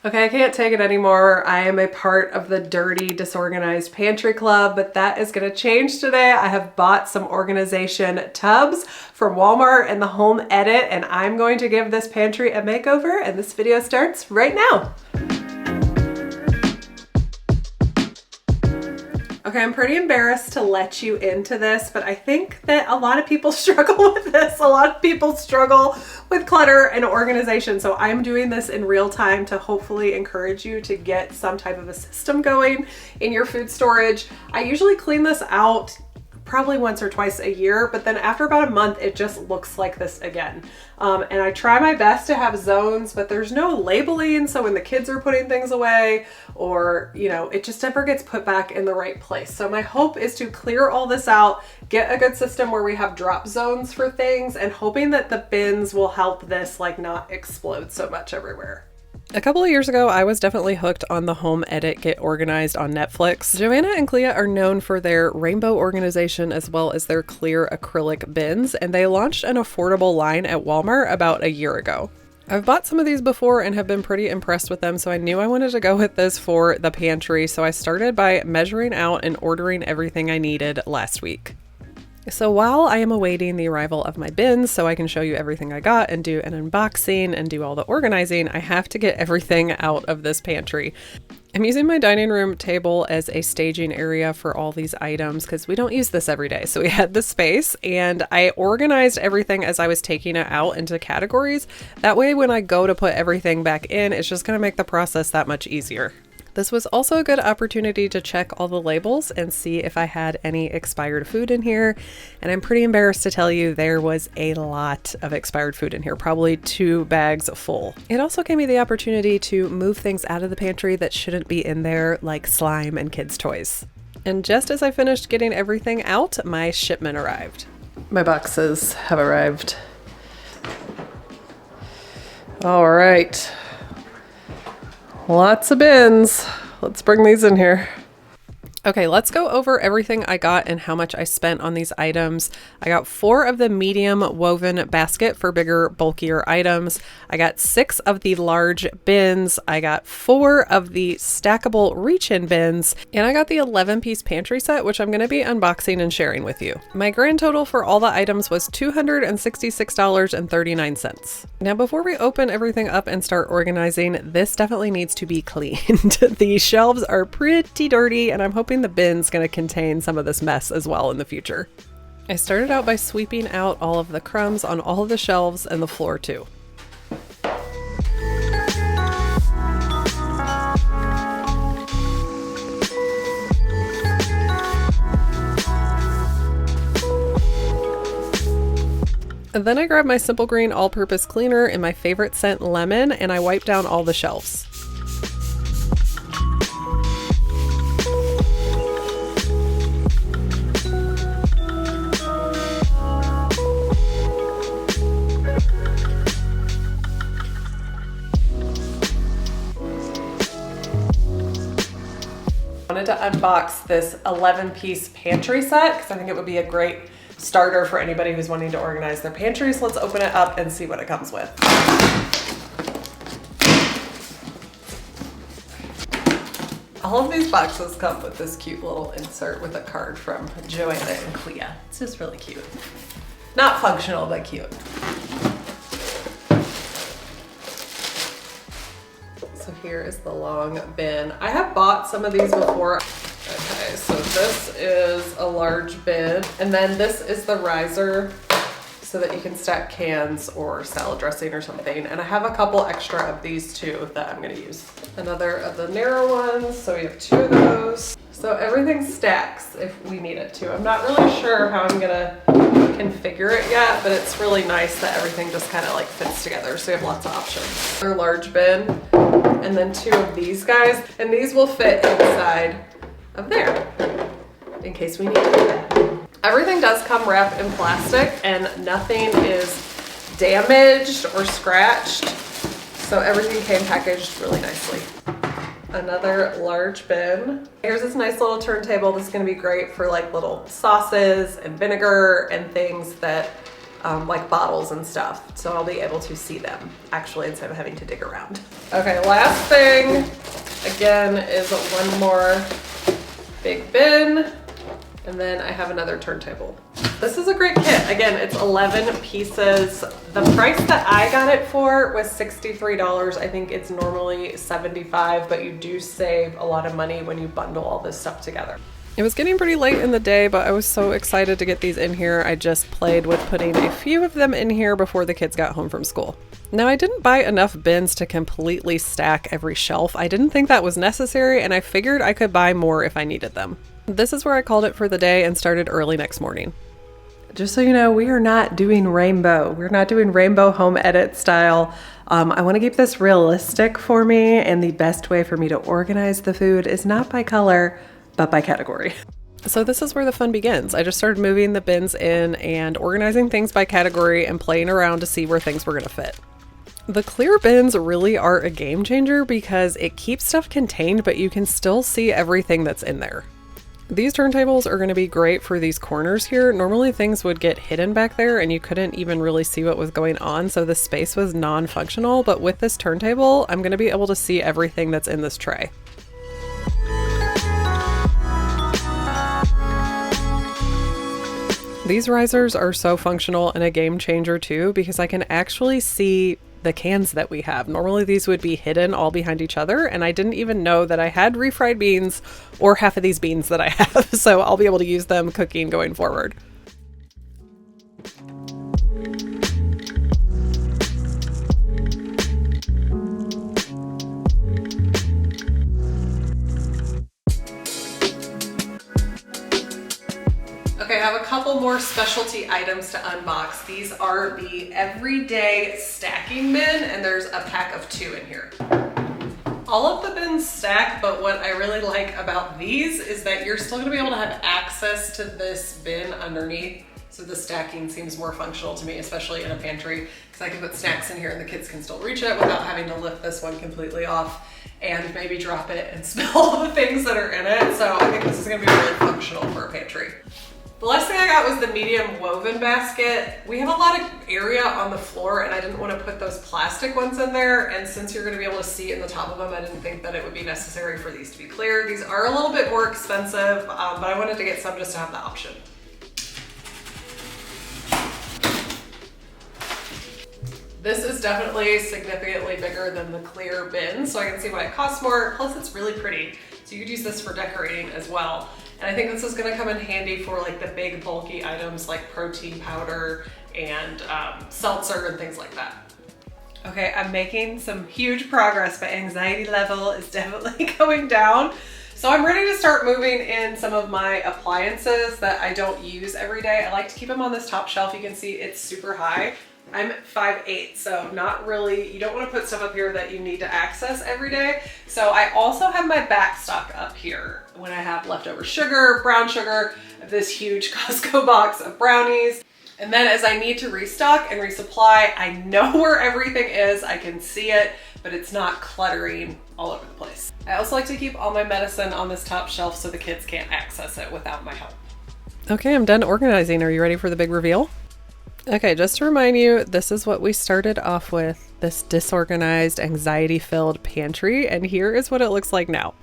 Okay, I can't take it anymore. I am a part of the dirty, disorganized pantry club, but that is gonna change today. I have bought some organization tubs from Walmart and the Home Edit, and I'm going to give this pantry a makeover, and this video starts right now. Okay, I'm pretty embarrassed to let you into this, but I think that a lot of people struggle with this. A lot of people struggle with clutter and organization. So I'm doing this in real time to hopefully encourage you to get some type of a system going in your food storage. I usually clean this out probably once or twice a year, but then after about a month, it just looks like this again. And I try my best to have zones, but there's no labeling. So when the kids are putting things away or, you know, it just never gets put back in the right place. So my hope is to clear all this out, get a good system where we have drop zones for things, and hoping that the bins will help this like not explode so much everywhere. A couple of years ago, I was definitely hooked on the Home Edit Get Organized on Netflix. Joanna and Clea are known for their rainbow organization as well as their clear acrylic bins, and they launched an affordable line at Walmart about a year ago. I've bought some of these before and have been pretty impressed with them, so I knew I wanted to go with this for the pantry, so I started by measuring out and ordering everything I needed last week. So while I am awaiting the arrival of my bins so I can show you everything I got and do an unboxing and do all the organizing, I have to get everything out of this pantry. I'm using my dining room table as a staging area for all these items because we don't use this every day. So we had the space, and I organized everything as I was taking it out into categories. That way when I go to put everything back in, it's just going to make the process that much easier. This was also a good opportunity to check all the labels and see if I had any expired food in here. And I'm pretty embarrassed to tell you there was a lot of expired food in here, probably 2 bags full. It also gave me the opportunity to move things out of the pantry that shouldn't be in there, like slime and kids' toys. And just as I finished getting everything out, my shipment arrived. My boxes have arrived. All right. Lots of bins. Let's bring these in here. Okay, let's go over everything I got and how much I spent on these items. I got 4 of the medium woven basket for bigger, bulkier items. I got 6 of the large bins. I got 4 of the stackable reach-in bins, and I got the 11-piece pantry set, which I'm going to be unboxing and sharing with you. My grand total for all the items was $266.39. Now, before we open everything up and start organizing, this definitely needs to be cleaned. The shelves are pretty dirty, and I'm hoping the bin's going to contain some of this mess as well in the future. I started out by sweeping out all of the crumbs on all of the shelves and the floor too. And then I grabbed my Simple Green all-purpose cleaner in my favorite scent, lemon, and I wiped down all the shelves. I wanted to unbox this 11-piece pantry set because I think it would be a great starter for anybody who's wanting to organize their pantry. So let's open it up and see what it comes with. All of these boxes come with this cute little insert with a card from Joanna and Clea. It's just really cute. Not functional, but cute. So here is the long bin. I have bought some of these before. Okay, so this is a large bin, and then this is the riser so that you can stack cans or salad dressing or something. And I have a couple extra of these too that I'm gonna use. Another of the narrow ones, so we have 2 of those. So everything stacks if we need it to. I'm not really sure how I'm gonna configure it yet, but it's really nice that everything just kind of like fits together, so you have lots of options. Another large bin, and then 2 of these guys, and these will fit inside of there in case we need to do that. Everything does come wrapped in plastic and nothing is damaged or scratched, so everything came packaged really nicely. Another large bin. Here's this nice little turntable. This is going to be great for like little sauces and vinegar and things that like bottles and stuff. So I'll be able to see them actually instead of having to dig around. Okay, last thing, again, is one more big bin. And then I have another turntable. This is a great kit. Again, it's 11 pieces. The price that I got it for was $63. I think it's normally $75, but you do save a lot of money when you bundle all this stuff together. It was getting pretty late in the day, but I was so excited to get these in here. I just played with putting a few of them in here before the kids got home from school. Now, I didn't buy enough bins to completely stack every shelf. I didn't think that was necessary, and I figured I could buy more if I needed them. This is where I called it for the day and started early next morning. Just so you know, we are not doing rainbow. We're not doing rainbow home edit style. I want to keep this realistic for me, and the best way for me to organize the food is not by color, but by category. So this is where the fun begins. I just started moving the bins in and organizing things by category and playing around to see where things were going to fit. The clear bins really are a game changer because it keeps stuff contained, but you can still see everything that's in there. These turntables are going to be great for these corners here. Normally things would get hidden back there and you couldn't even really see what was going on, so the space was non-functional, but with this turntable, I'm going to be able to see everything that's in this tray. These risers are so functional and a game changer too, because I can actually see the cans that we have. Normally these would be hidden all behind each other, and I didn't even know that I had refried beans or half of these beans that I have, so I'll be able to use them cooking going forward. Okay, I have a couple more specialty items to unbox. These are the everyday stacking bin, and there's a pack of 2 in here. All of the bins stack, but what I really like about these is that you're still gonna be able to have access to this bin underneath. So the stacking seems more functional to me, especially in a pantry, because I can put snacks in here and the kids can still reach it without having to lift this one completely off and maybe drop it and spill all the things that are in it. So I think this is gonna be really functional for a pantry. The last thing I got was the medium woven basket. We have a lot of area on the floor and I didn't want to put those plastic ones in there. And since you're going to be able to see in the top of them, I didn't think that it would be necessary for these to be clear. These are a little bit more expensive, but I wanted to get some just to have the option. This is definitely significantly bigger than the clear bin, so I can see why it costs more. Plus it's really pretty. So you could use this for decorating as well. And I think this is gonna come in handy for like the big bulky items like protein powder and seltzer and things like that. Okay, I'm making some huge progress, but anxiety level is definitely going down. So I'm ready to start moving in some of my appliances that I don't use every day. I like to keep them on this top shelf. You can see it's super high. I'm 5'8", so not really, you don't want to put stuff up here that you need to access every day. So I also have my back stock up here when I have leftover sugar, brown sugar, this huge Costco box of brownies. And then as I need to restock and resupply, I know where everything is, I can see it, but it's not cluttering all over the place. I also like to keep all my medicine on this top shelf so the kids can't access it without my help. Okay, I'm done organizing. Are you ready for the big reveal? Okay, just to remind you, this is what we started off with, this disorganized, anxiety-filled pantry, and here is what it looks like now.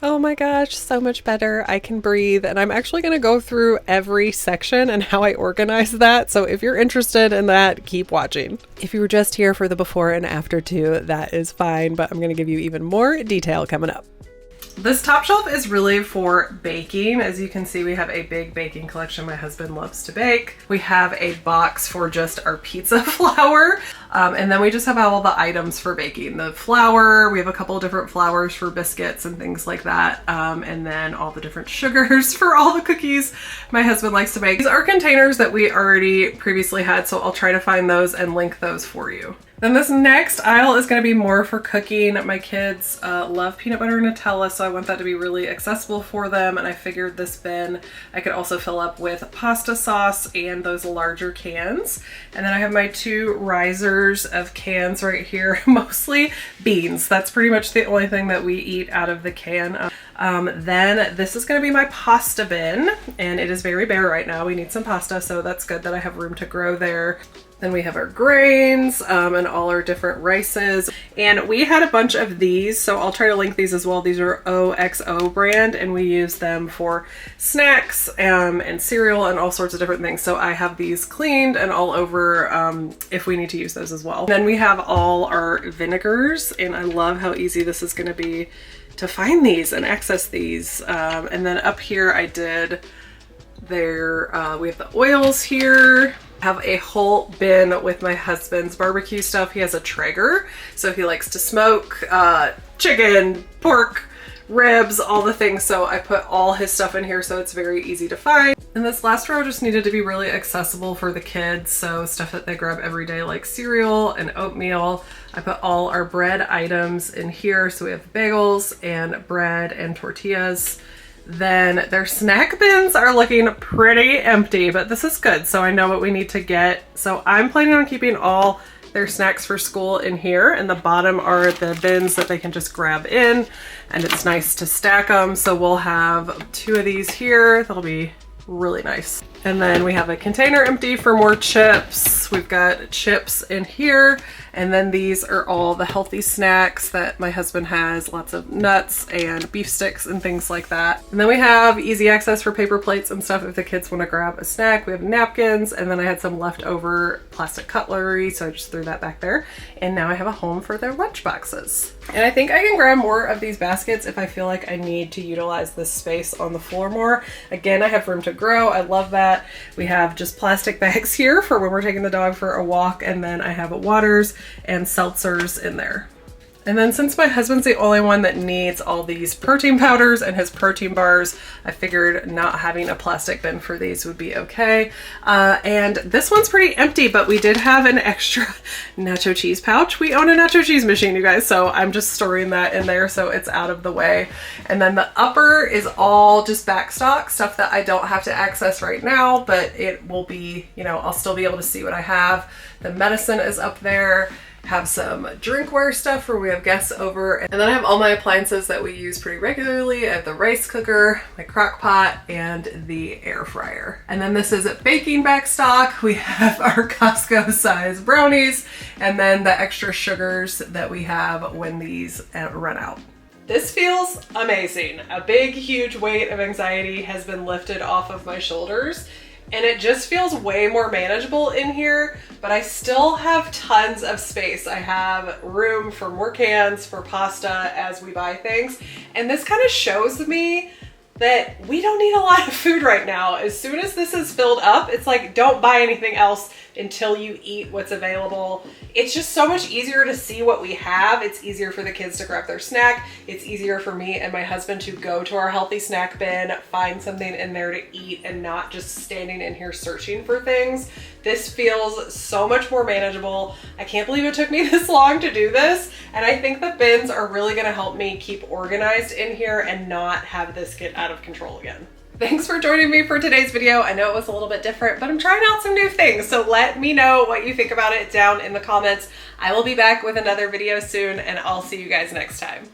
Oh my gosh, so much better. I can breathe, and I'm actually going to go through every section and how I organize that, so if you're interested in that, keep watching. If you were just here for the before and after too, that is fine, but I'm going to give you even more detail coming up. This top shelf is really for baking. As you can see, we have a big baking collection. My husband loves to bake. We have a box for just our pizza flour. And then we just have all the items for baking. The flour, we have a couple of different flours for biscuits and things like that. And then all the different sugars for all the cookies my husband likes to make. These are containers that we already previously had, so I'll try to find those and link those for you. Then this next aisle is going to be more for cooking. My kids love peanut butter and Nutella, so I want that to be really accessible for them. And I figured this bin I could also fill up with pasta sauce and those larger cans. And then I have my 2 risers of cans right here, mostly beans. That's pretty much the only thing that we eat out of the can. Then this is going to be my pasta bin, and it is very bare right now. We need some pasta, so that's good that I have room to grow there. Then we have our grains and all our different rices. And we had a bunch of these, so I'll try to link these as well. These are OXO brand, and we use them for snacks and cereal and all sorts of different things. So I have these cleaned and all over if we need to use those as well. Then we have all our vinegars, and I love how easy this is going to be to find these and access these. And then up here I did we have the oils here. Have a whole bin with my husband's barbecue stuff. He has a Traeger, so he likes to smoke chicken, pork, ribs, all the things. So I put all his stuff in here so it's very easy to find. And this last row just needed to be really accessible for the kids. So stuff that they grab every day like cereal and oatmeal. I put all our bread items in here. So we have bagels and bread and tortillas. Then their snack bins are looking pretty empty, but this is good. So I know what we need to get. So I'm planning on keeping all their snacks for school in here, and the bottom are the bins that they can just grab in, and it's nice to stack them. So we'll have 2 of these here. That'll be really nice. And then we have a container empty for more chips. We've got chips in here. And then these are all the healthy snacks that my husband has, lots of nuts and beef sticks and things like that. And then we have easy access for paper plates and stuff if the kids want to grab a snack. We have napkins, and then I had some leftover plastic cutlery, so I just threw that back there. And now I have a home for their lunch boxes. And I think I can grab more of these baskets if I feel like I need to utilize this space on the floor more. Again, I have room to grow. I love that. We have just plastic bags here for when we're taking the dog for a walk, and then I have waters and seltzers in there. And then since my husband's the only one that needs all these protein powders and his protein bars, I figured not having a plastic bin for these would be okay. And this one's pretty empty, but we did have an extra nacho cheese pouch. We own a nacho cheese machine, you guys, so I'm just storing that in there so it's out of the way. And then the upper is all just backstock, stuff that I don't have to access right now, but it will be, you know, I'll still be able to see what I have. The medicine is up there. Have some drinkware stuff where we have guests over, and then I have all my appliances that we use pretty regularly. I have the rice cooker, my crock pot, and the air fryer. And then this is a baking backstock. We have our Costco size brownies, and then the extra sugars that we have when these run out. This feels amazing. A big, huge weight of anxiety has been lifted off of my shoulders. And it just feels way more manageable in here, but I still have tons of space. I have room for more cans for pasta as we buy things. And this kind of shows me that we don't need a lot of food right now. As soon as this is filled up, it's like, don't buy anything else until you eat what's available. It's just so much easier to see what we have. It's easier for the kids to grab their snack. It's easier for me and my husband to go to our healthy snack bin, find something in there to eat, and not just standing in here searching for things. This feels so much more manageable. I can't believe it took me this long to do this. And I think the bins are really gonna help me keep organized in here and not have this get out of control again. Thanks for joining me for today's video. I know it was a little bit different, but I'm trying out some new things. So let me know what you think about it down in the comments. I will be back with another video soon, and I'll see you guys next time.